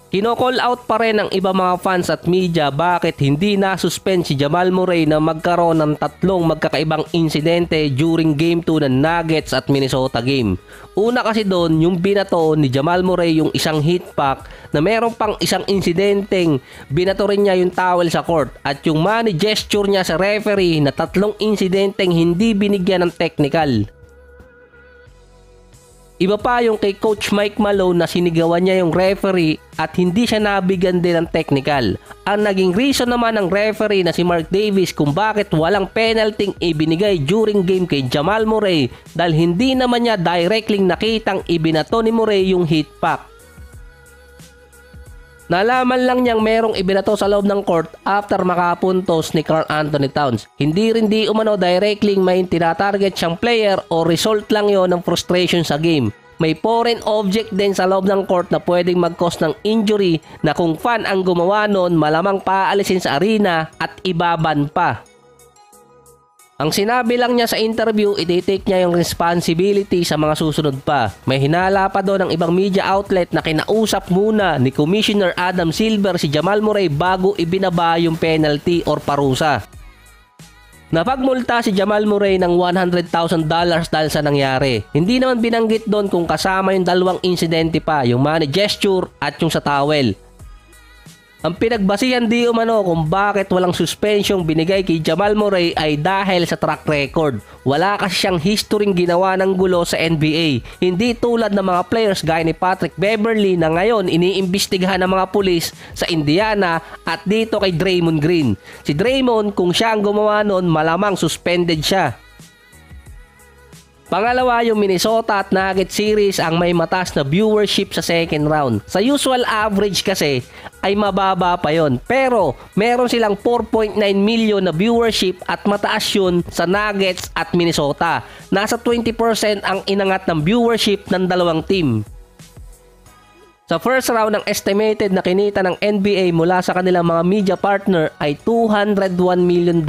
Kino-call out pa rin ng iba mga fans at media bakit hindi na-suspend si Jamal Murray na magkaroon ng tatlong magkakaibang insidente during Game 2 ng Nuggets at Minnesota game. Una kasi doon, yung binato ni Jamal Murray yung isang hit pack na meron pang isang insidenteng binato rin niya yung towel sa court at yung money gesture niya sa referee na tatlong insidenteng hindi binigyan ng technical. Iba pa yung kay Coach Mike Malone na sinigawan niya yung referee at hindi siya nabigyan din ng technical. Ang naging reason naman ng referee na si Mark Davis kung bakit walang penalty ibinigay during game kay Jamal Murray dahil hindi naman niya directly nakitang ibinato ni Murray yung hit pack. Nalaman lang niyang merong ibinato sa loob ng court after makapuntos ni Karl Anthony Towns. Hindi rin di umano directly may tinatarget siyang player o result lang yon ng frustration sa game. May foreign object din sa loob ng court na pwedeng mag-cause ng injury na kung fan ang gumawa nun malamang paalisin sa arena at ibaban pa. Ang sinabi lang niya sa interview, i-take niya yung responsibility sa mga susunod pa. May hinala pa doon ng ibang media outlet na kinausap muna ni Commissioner Adam Silver si Jamal Murray bago ibinaba yung penalty or parusa. Napagmulta si Jamal Murray ng $100,000 dahil sa nangyari. Hindi naman binanggit doon kung kasama yung dalawang insidente pa, yung money gesture at yung sa towel. Ang pinagbasihan di umano kung bakit walang suspensyong binigay kay Jamal Murray ay dahil sa track record. Wala kasi siyang historyng ginawa ng gulo sa NBA. Hindi tulad ng mga players gaya ni Patrick Beverley na ngayon iniimbestigahan ng mga pulis sa Indiana at dito kay Draymond Green. Si Draymond kung siya ang gumawa nun malamang suspended siya. Pangalawa, yung Minnesota at Nuggets series ang may mataas na viewership sa second round. Sa usual average kasi ay mababa pa yon. Pero meron silang 4.9 million na viewership at mataas yun sa Nuggets at Minnesota. Nasa 20% ang inangat ng viewership ng dalawang team. Sa first round, ang estimated na kinita ng NBA mula sa kanilang mga media partner ay $201 million.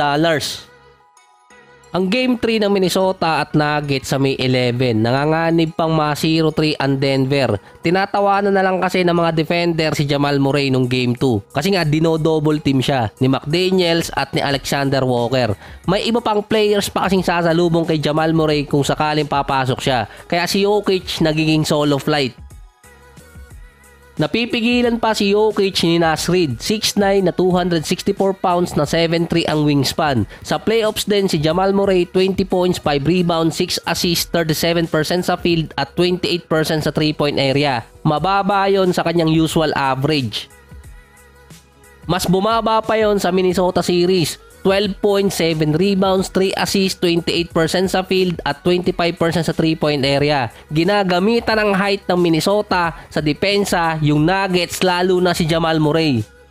Ang Game 3 ng Minnesota at Nuggets sa May 11, nanganganib pang mga 0-3 ang Denver. Tinatawanan na lang kasi ng mga defender si Jamal Murray nung Game 2. Kasi nga dino-double team siya ni McDaniels at ni Alexander Walker. May iba pang players pa kasing sasalubong kay Jamal Murray kung sakaling papasok siya. Kaya si Jokic nagiging solo flight. Napipigilan pa si Jokic ni Naz Reid, 6'9" na 264 pounds na 7'3" ang wingspan. Sa playoffs din si Jamal Murray, 20 points, 5 rebounds, 6 assists, 37% sa field at 28% sa 3-point area. Mababa yon sa kanyang usual average. Mas bumaba pa yon sa Minnesota series. 12 points, 7 rebounds, 3 assists, 28% sa field at 25% sa 3-point area. Ginagamitan ng height ng Minnesota sa depensa yung Nuggets lalo na si Jamal Murray.